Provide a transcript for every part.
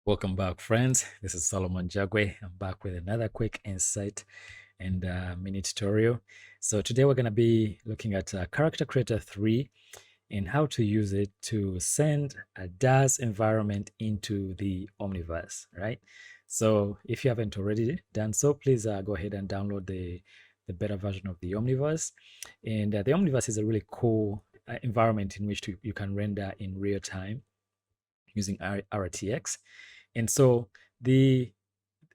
Welcome back, friends. This is Solomon Jagwe. I'm back with another quick insight and mini tutorial. So today we're going to be looking at Character Creator 3 and how to use it to send a DAZ environment into the Omniverse, right? So if you haven't already done so, please go ahead and download the beta version of the Omniverse. And the Omniverse is a really cool environment in which you can render in real time using RTX. And so the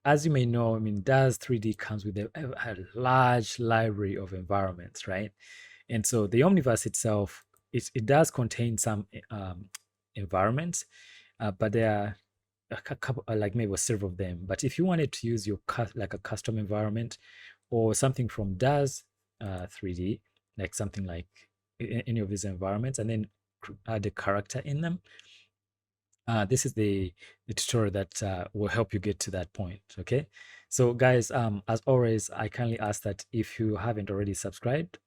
as you may know, I mean, DAZ 3D comes with a large library of environments, right? And so the Omniverse itself, it does contain some environments, but there are a couple, like maybe several of them. But if you wanted to use your like a custom environment or something from DAZ 3D, like something like any of these environments, and then add a character in them, this is the tutorial that will help you get to that point. Okay, so guys, as always, I kindly ask that if you haven't already subscribed,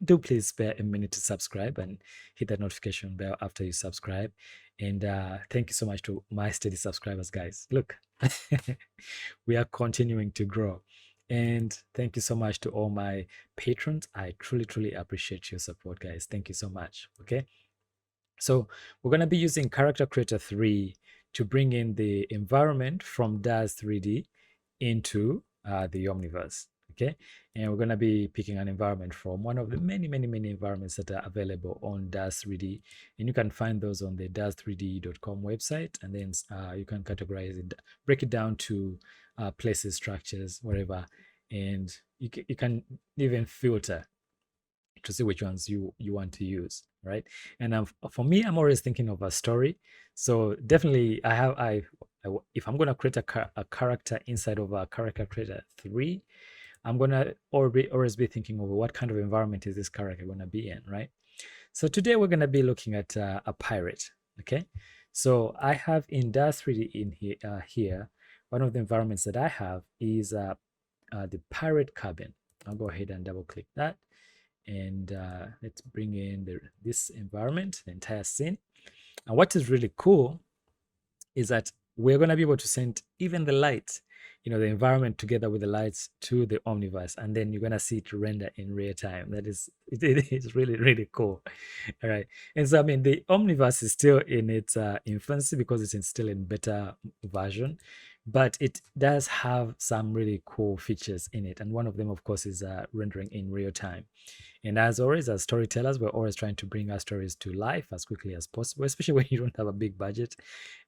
do please spare a minute to subscribe and hit that notification bell after you subscribe. And thank you so much to my steady subscribers, guys. Look, we are continuing to grow. And thank you so much to all my patrons. I truly appreciate your support, guys. Thank you so much. Okay. So we're going to be using Character Creator 3 to bring in the environment from DAZ 3D into the Omniverse. Okay, and we're going to be picking an environment from one of the many environments that are available on DAZ 3D, and you can find those on the daz3d.com website, and then you can categorize it, break it down to places, structures, whatever, and you can even filter to see which ones you want to use, right? And for me, I'm always thinking of a story. So definitely, if I'm gonna create a character inside of a Character Creator 3, I'm gonna always be thinking of what kind of environment is this character gonna be in, right? So today we're gonna be looking at a pirate. Okay, so I have in DAZ 3D in here. One of the environments that I have is the pirate cabin. I'll go ahead and double click that, and let's bring in this environment, the entire scene. And what is really cool is that we're going to be able to send even the lights, the environment together with the lights to the Omniverse, and then you're going to see it render in real time. That is, it is really cool. All right. And so, I mean, the Omniverse is still in its infancy because it's still in beta version, but it does have some really cool features in it. And one of them, of course, is rendering in real time. And as always, as storytellers, we're always trying to bring our stories to life as quickly as possible, especially when you don't have a big budget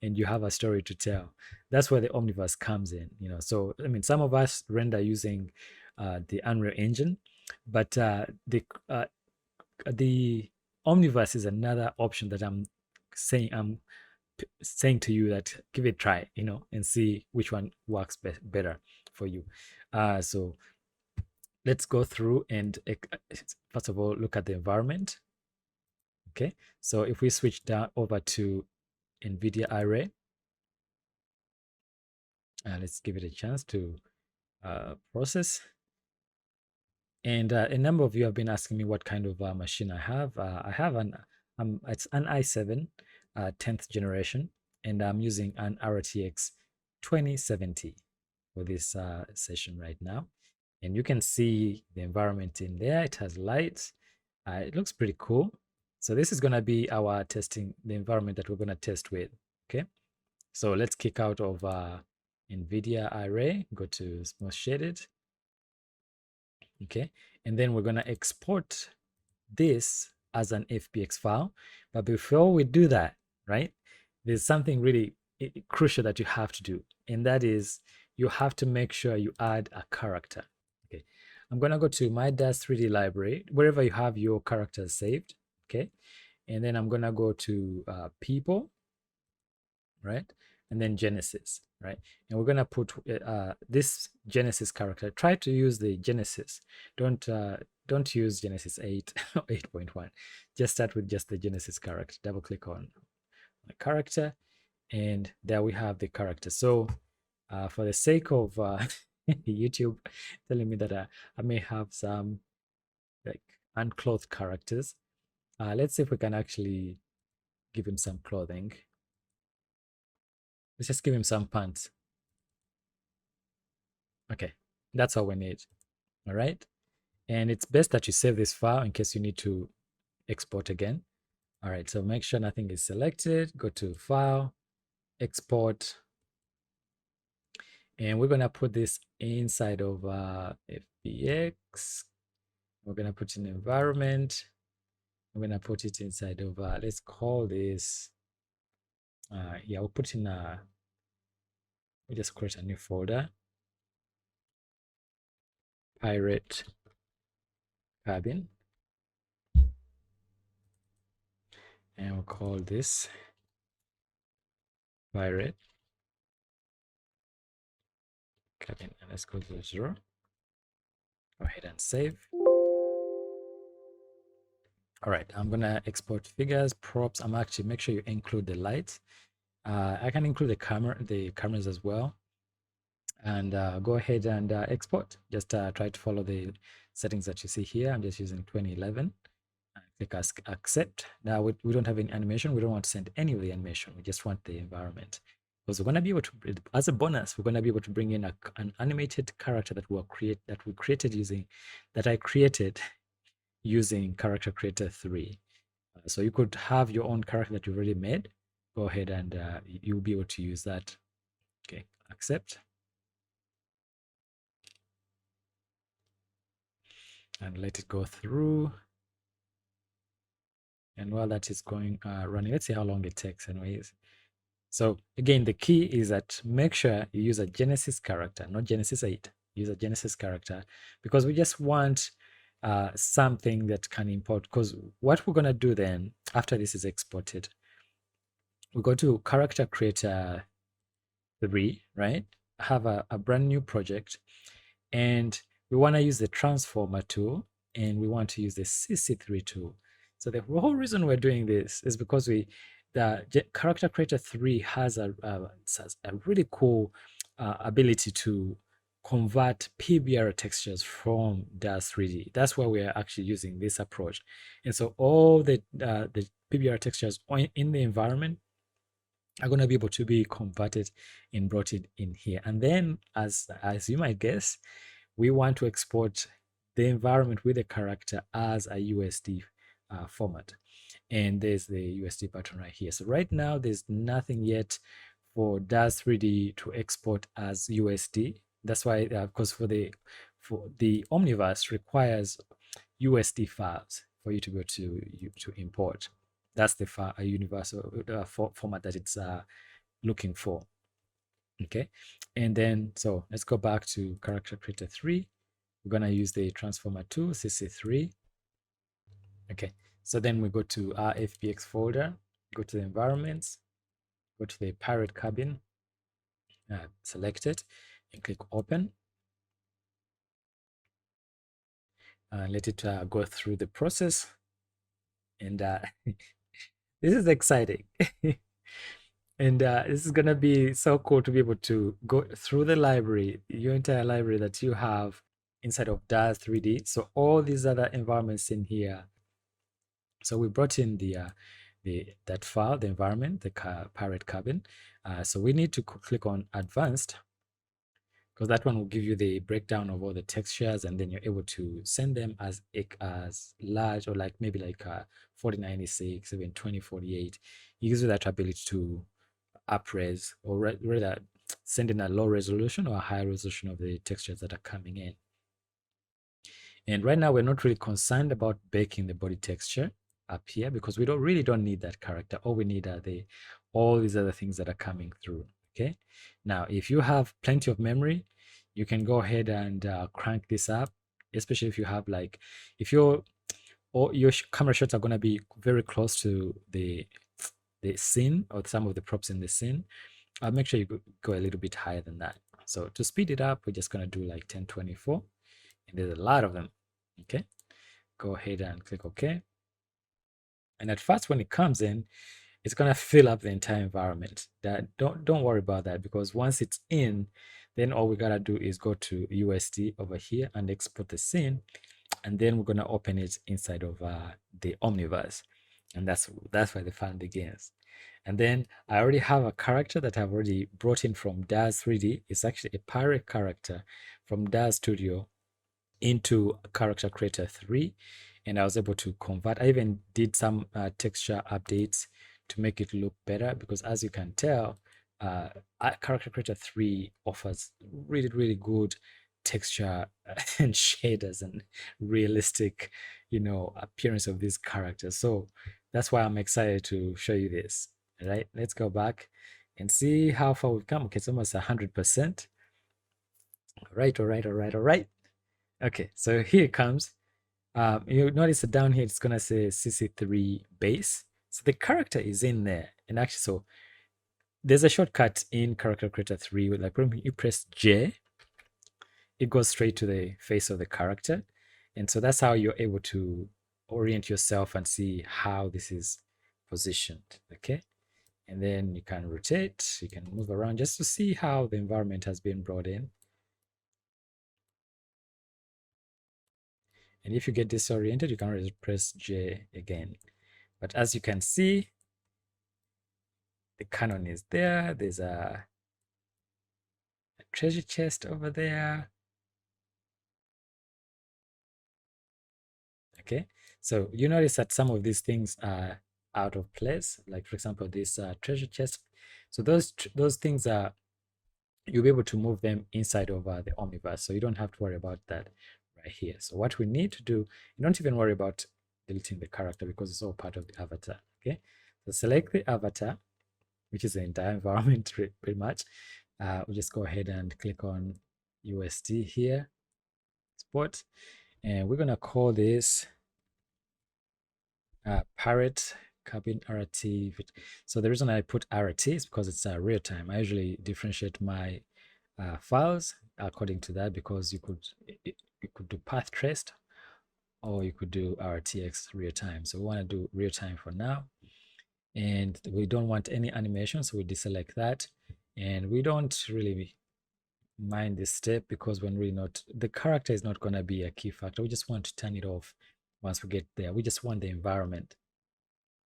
and you have a story to tell. That's where the Omniverse comes in, So, I mean, some of us render using the Unreal Engine, but the Omniverse is another option that I'm saying to you that give it a try, and see which one works better for you. So let's go through and first of all look at the environment. Okay, so if we switch down over to Nvidia Array, let's give it a chance to process. And a number of you have been asking me what kind of machine I have. I have it's an i7 10th generation, and I'm using an RTX 2070 for this session right now. And you can see the environment in there. It has lights. It looks pretty cool. So this is going to be our testing, the environment that we're going to test with. Okay. So let's kick out of NVIDIA Array, go to Smooth Shaded. Okay. And then we're going to export this as an FBX file. But before we do that, right, there's something really crucial that you have to do. And that is you have to make sure you add a character. Okay. I'm going to go to my DAZ 3D library, wherever you have your characters saved. Okay. And then I'm going to go to people, right? And then Genesis, right? And we're going to put this Genesis character. Try to use the Genesis. Don't use Genesis 8 or 8.1. Just start with just the Genesis character. Double click on the character, and there we have the character. So for the sake of YouTube telling me that I may have some like unclothed characters, let's see if we can actually give him some clothing. Let's just give him some pants. Okay, that's all we need. All right. And it's best that you save this file in case you need to export again. All right, so make sure nothing is selected. Go to File, Export, and we're gonna put this inside of FBX. We're gonna put in environment. We're gonna put it inside of let's call this yeah, we'll put in we just create a new folder, pirate cabin, and we'll call this pirate cabin, and let's go to 0. Go ahead and save. All right, I'm gonna export figures, props. I'm actually make sure you include the lights. I can include the cameras as well, and go ahead and export. Just try to follow the settings that you see here. I'm just using 2011. Click accept. Now we don't have any animation. We don't want to send any of the animation. We just want the environment, because we're going to be able to, as a bonus, we're going to be able to bring in an animated character that I created using Character Creator 3. So you could have your own character that you've already made. Go ahead and you'll be able to use that. Okay, accept. And let it go through. And while that is going running, let's see how long it takes anyways. So again, the key is that make sure you use a Genesis character, not Genesis 8. Use a Genesis character, because we just want something that can import. Because what we're going to do then, after this is exported, we go to Character Creator 3, right? Have a brand new project, and we want to use the Transformer tool, and we want to use the CC3 tool. So the whole reason we're doing this is because the Character Creator 3 has a really cool ability to convert PBR textures from DAZ 3D. That's why we are actually using this approach. And so all the PBR textures in the environment are going to be able to be converted and brought in here. And then, as you might guess, we want to export the environment with the character as a USD format. And there's the USD button right here. So right now, there's nothing yet for DAZ 3D to export as USD. That's why, because for the Omniverse requires USD files for you to be able to import. That's the universal format that it's looking for. Okay, and then so let's go back to Character Creator 3. We're gonna use the Transformer tool, CC3. Okay, so then we go to our FBX folder, go to the environments, go to the pirate cabin, select it, and click open. Let it go through the process, and this is exciting. And this is going to be so cool to be able to go through the library, your entire library that you have inside of DAZ 3D. So all these other environments in here. So we brought in that file, the environment, the pirate cabin. So we need to click on advanced, because that one will give you the breakdown of all the textures, and then you're able to send them as large, or like maybe like 4096, even 2048. It gives you that ability to upres, or rather send in a low resolution or a high resolution of the textures that are coming in. And right now we're not really concerned about baking the body texture up here, because we really don't need that character. All we need are all these other things that are coming through. Okay, now if you have plenty of memory, you can go ahead and crank this up, especially if you have like, if your camera shots are going to be very close to the scene or some of the props in the scene. Make sure you go a little bit higher than that. So to speed it up, we're just going to do like 1024, and there's a lot of them. Okay, go ahead and click OK. And at first, when it comes in, it's going to fill up the entire environment. Don't worry about that, because once it's in, then all we got to do is go to USD over here and export the scene, and then we're going to open it inside of the Omniverse, and that's where the fun begins. And then I already have a character that I've already brought in from DAZ 3D. It's actually a pirate character from DAZ Studio into Character Creator 3, and I was able to convert. I even did some texture updates to make it look better, because as you can tell, Character Creator 3 offers really, really good texture and shaders and realistic, appearance of these characters. So that's why I'm excited to show you this. All right, let's go back and see how far we've come. Okay, it's almost 100%. All right, all right, all right, all right. Okay, so here it comes. You notice that down here it's gonna say CC3 base. So the character is in there, and actually, so there's a shortcut in Character Creator 3. Like when you press J, it goes straight to the face of the character, and so that's how you're able to orient yourself and see how this is positioned. Okay, and then you can rotate, you can move around just to see how the environment has been brought in. And if you get disoriented, you can always press J again. But as you can see, the cannon is there. There's a treasure chest over there. Okay, so you notice that some of these things are out of place. Like for example, this treasure chest. So those things are, you'll be able to move them inside of the Omniverse. So you don't have to worry about that right here. So what we need to do, you don't even worry about deleting the character because it's all part of the avatar. Okay, so select the avatar, which is the entire environment pretty much. We'll just go ahead and click on USD here, export, and we're gonna call this Pirate Cabin RT. So the reason I put RT is because it's real time. I usually differentiate my files according to that, because you could do path traced, or you could do RTX real time. So we want to do real time for now, and we don't want any animation, so we deselect that, and we don't really mind this step because when we're not, the character is not going to be a key factor. We just want to turn it off once we get there. We just want the environment.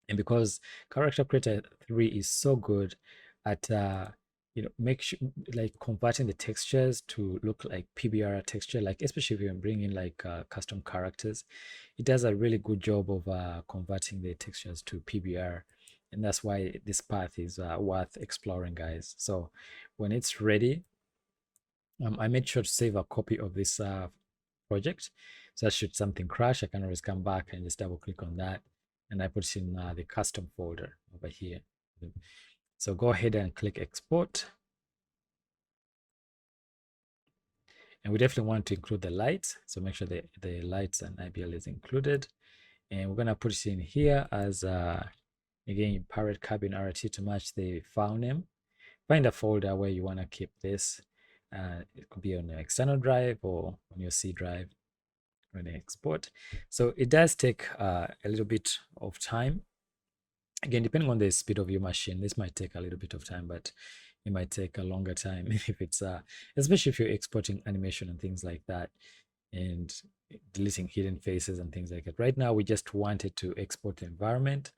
And because Character Creator 3 is so good at make sure, like, converting the textures to look like PBR texture, like especially if you're bringing like custom characters, it does a really good job of converting the textures to PBR, and that's why this path is worth exploring, guys. So when it's ready, I made sure to save a copy of this project, so that should something crash, I can always come back and just double click on that, and I put it in the custom folder over here. So go ahead and click export, and we definitely want to include the lights, so make sure the lights and IBL is included, and we're going to put it in here as again Pirate Cabin RT to match the file name. Find a folder where you want to keep this. It could be on your external drive or on your C drive when you export. So it does take a little bit of time. Again, depending on the speed of your machine, this might take a little bit of time, but it might take a longer time if it's especially if you're exporting animation and things like that, and deleting hidden faces and things like that. Right now, we just wanted to export the environment.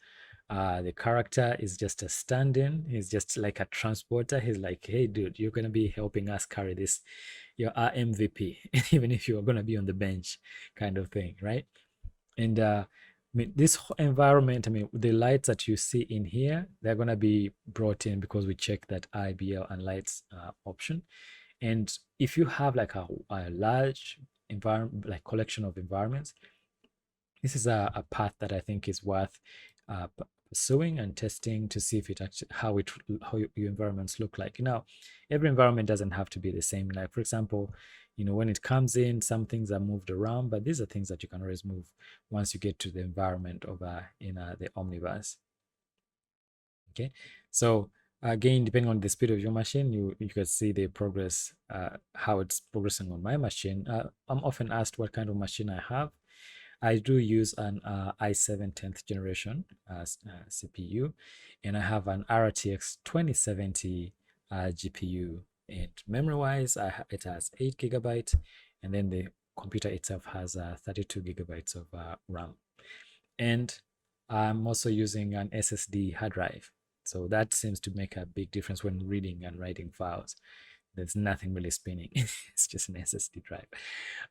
The character is just a stand-in. He's just like a transporter. He's like, hey, dude, you're going to be helping us carry this. You're our MVP, even if you're going to be on the bench, kind of thing, right? And I mean, this environment, I mean, the lights that you see in here, they're going to be brought in because we check that IBL and lights option. And if you have like a large environment, like collection of environments, this is a path that I think is worth pursuing and testing to see if it actually how your environments look like. Now, every environment doesn't have to be the same. Like for example, when it comes in, some things are moved around, but these are things that you can always move once you get to the environment over in the Omniverse. Okay, so again, depending on the speed of your machine, you can see the progress, how it's progressing on my machine. I'm often asked what kind of machine I have. I do use an i7 10th generation CPU, and I have an RTX 2070 GPU. And memory-wise, it has 8 gigabytes, and then the computer itself has 32 gigabytes of RAM. And I'm also using an SSD hard drive. So that seems to make a big difference when reading and writing files. There's nothing really spinning. It's just an SSD drive.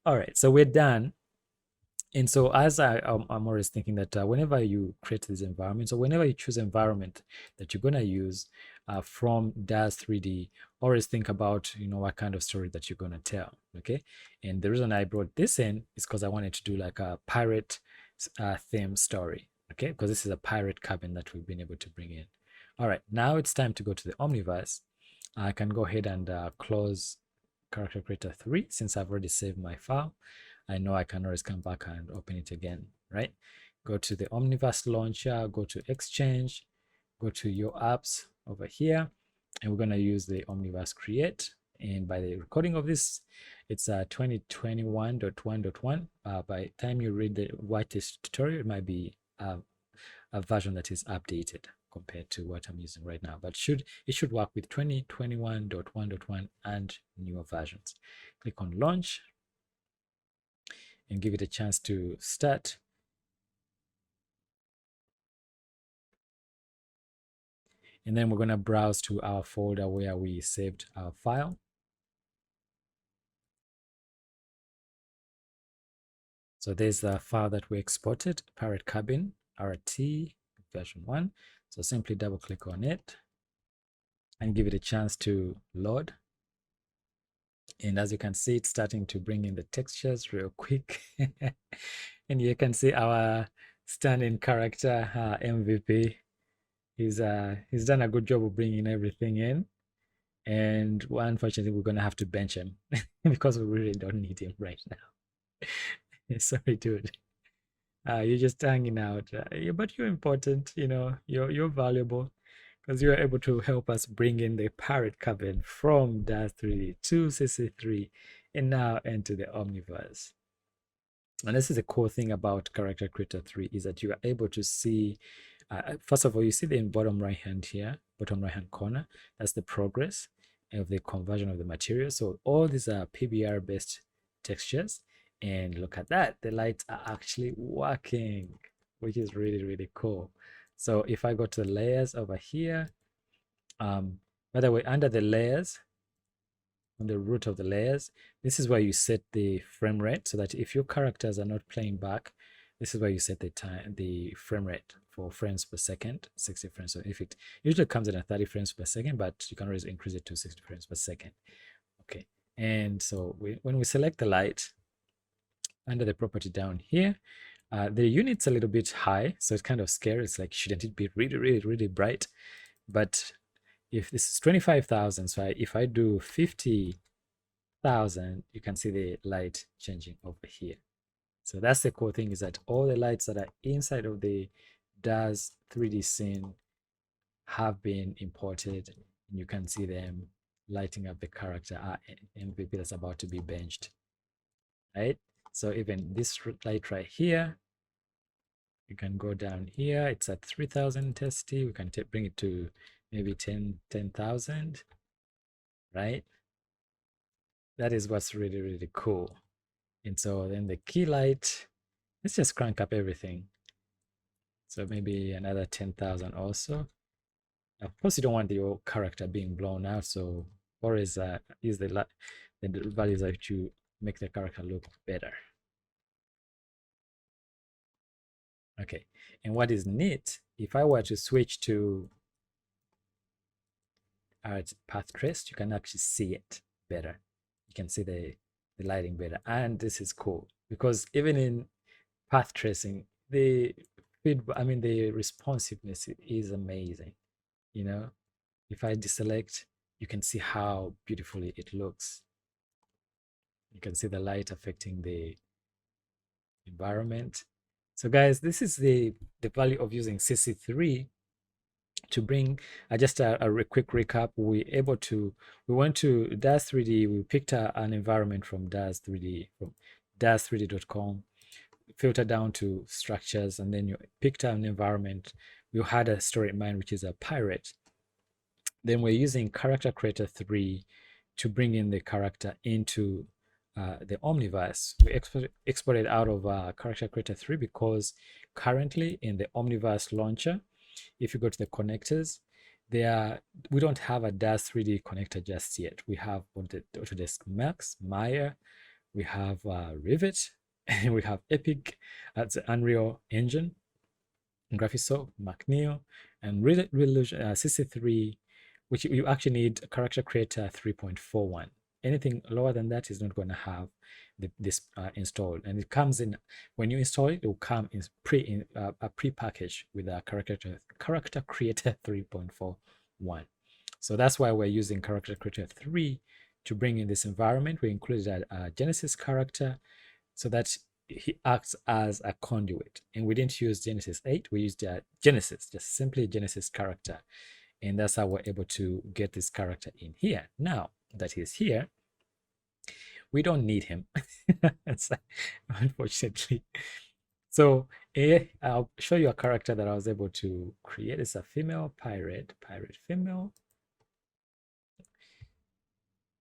All right, so we're done. And so as I'm always thinking that whenever you create these environments, or whenever you choose environment that you're going to use from DAZ 3D, always think about, what kind of story that you're going to tell. Okay. And the reason I brought this in is because I wanted to do like a pirate theme story. Okay. Because this is a pirate cabin that we've been able to bring in. All right. Now it's time to go to the Omniverse. I can go ahead and close Character Creator 3 since I've already saved my file. I know I can always come back and open it again, right? Go to the Omniverse launcher, go to Exchange, go to your apps over here, and we're going to use the Omniverse Create. And by the recording of this, it's 2021.1.1. By the time you read the this tutorial, it might be a version that is updated compared to what I'm using right now, but it should work with 2021.1.1 and newer versions. Click on Launch and give it a chance to start. And then we're going to browse to our folder where we saved our file. So there's the file that we exported, Pirate Cabin, RT version 1. So simply double click on it and give it a chance to load. And as you can see, it's starting to bring in the textures real quick. And you can see our standing character, MVP. He's done a good job of bringing everything in. And unfortunately, we're going to have to bench him because we really don't need him right now. Sorry, dude. You're just hanging out. But you're important, you're valuable, because you're able to help us bring in the pirate cabin from DAZ 3D to CC3 and now into the Omniverse. And this is a cool thing about Character Creator 3 is that you are able to see, first of all, you see the bottom right hand here, bottom right hand corner, that's the progress of the conversion of the material. So all these are PBR based textures. And look at that, the lights are actually working, which is really, really cool. So if I go to the layers over here, by the way, under the layers, on the root of the layers, this is where you set the frame rate so that if your characters are not playing back, this is where you set the frame rate for frames per second, 60 frames. So if it usually comes in at 30 frames per second, but you can always increase it to 60 frames per second. Okay. And so when we select the light under the property down here, the unit's a little bit high, so it's kind of scary. It's like, shouldn't it be really, really, really bright? But if this is 25,000, so if I do 50,000, you can see the light changing over here. So that's the cool thing, is that all the lights that are inside of the DAZ 3D scene have been imported, and you can see them lighting up the character MVP that's about to be benched, right? So even this light right here, you can go down here, it's at 3000 intensity. We can bring it to maybe 10,000, right? That is what's really, really cool. And so then the key light, let's just crank up everything. So maybe another 10,000 also. Of course, you don't want your character being blown out, so always use the values that you make the character look better. Okay, and what is neat, if I were to switch to path trace, you can actually see it better. You can see the lighting better, and this is cool because even in path tracing, the responsiveness is amazing. If I deselect, you can see how beautifully it looks. You can see the light affecting the environment. So guys, this is the value of using CC3 to bring just a quick recap. We went to DAZ 3D, we picked an environment from DAZ 3D, from DAZ3D.com, filtered down to structures, and then you picked an environment. We had a story in mind, which is a pirate. Then we're using Character Creator 3 to bring in the character into the Omniverse. We exported out of Character Creator 3 because currently in the Omniverse launcher, if you go to the connectors, we don't have a DAZ 3D connector just yet. We have Autodesk Max, Maya, we have Rivet, and we have Epic, that's the Unreal Engine, Graphisoft, MacNeo, and CC3, which you actually need a Character Creator 3.41. Anything lower than that is not going to have this installed, and it comes in when you install it. It will come in a pre-package with a Character Creator 3.41. So that's why we're using Character Creator 3 to bring in this environment. We included a Genesis character so that he acts as a conduit, and we didn't use Genesis 8. We used Genesis, just simply Genesis character, and that's how we're able to get this character in here. Now that he's here, we don't need him, unfortunately. So I'll show you a character that I was able to create. It's a female pirate female.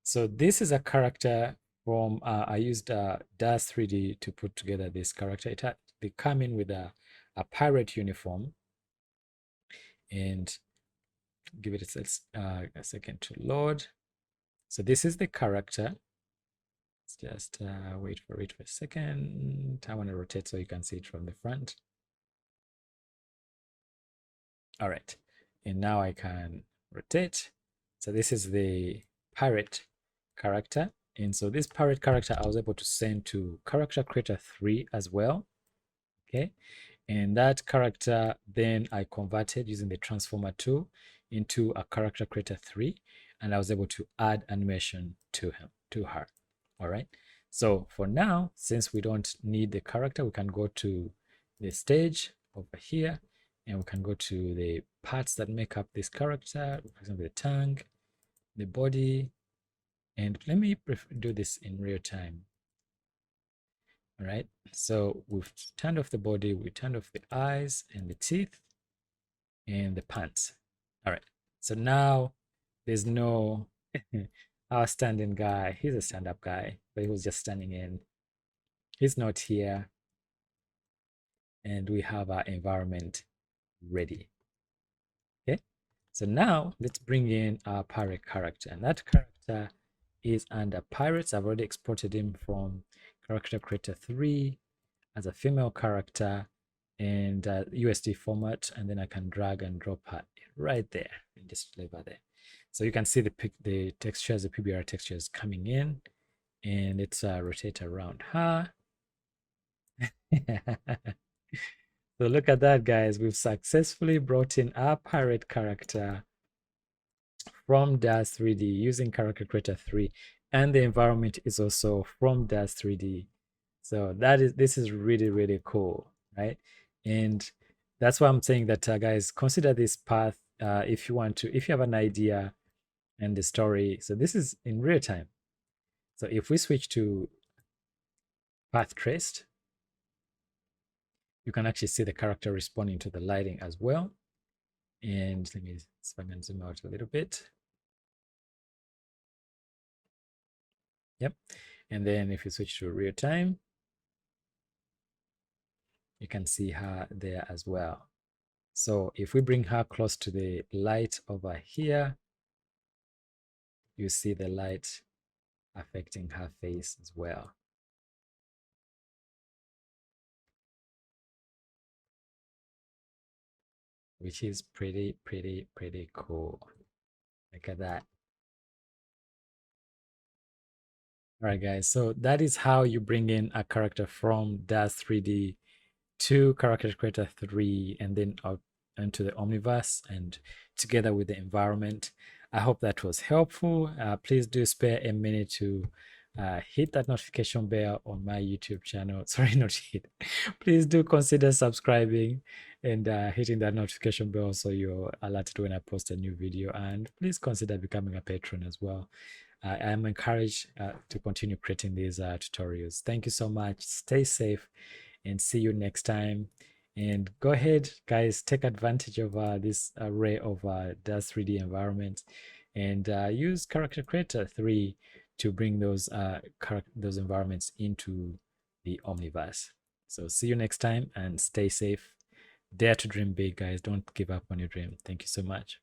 So this is a character from I used DAZ 3D to put together this character. They come in with a pirate uniform, and give it a second to load. So this is the character. Let's just wait for it for a second. I want to rotate so you can see it from the front. All right, and now I can rotate. So this is the pirate character, and so this pirate character I was able to send to Character Creator 3 as well. Okay, and that character then I converted using the transformer tool into a Character Creator 3, and I was able to add animation to her. All right, so for now, since we don't need the character, we can go to the stage over here, and we can go to the parts that make up this character, for example, the tongue, the body, and let me do this in real time. All right, so we've turned off the body, we turned off the eyes and the teeth and the pants. All right, so now there's no our standing guy. He's a stand-up guy, but he was just standing in. He's not here, and we have our environment ready. Okay, so now let's bring in our pirate character, and that character is under pirates. I've already exported him from Character Creator 3 as a female character and USD format, and then I can drag and drop her right there and just leave her there. So you can see the textures, the PBR textures coming in, and let's rotate around her. So look at that, guys. We've successfully brought in our pirate character from DAZ 3D using Character Creator 3, and the environment is also from DAZ 3D. So this is really, really cool, right? And that's why I'm saying that, guys, consider this path if you have an idea and the story. So this is in real time. So if we switch to path traced, you can actually see the character responding to the lighting as well. And let me zoom out a little bit. Yep. And then if you switch to real time, you can see her there as well. So if we bring her close to the light over here, you see the light affecting her face as well. Which is pretty cool. Look at that. All right, guys. So that is how you bring in a character from DAZ 3D to Character Creator 3 and then out into the Omniverse and together with the environment. I hope that was helpful. Please do spare a minute to hit that notification bell on my YouTube channel. Sorry, not hit. Please do consider subscribing and hitting that notification bell so you're alerted when I post a new video. And please consider becoming a patron as well. I am encouraged to continue creating these tutorials. Thank you so much. Stay safe and see you next time. And go ahead, guys, take advantage of this array of DAZ 3D environments and use Character Creator 3 to bring those environments into the Omniverse. So see you next time and stay safe. Dare to dream big, guys. Don't give up on your dream. Thank you so much.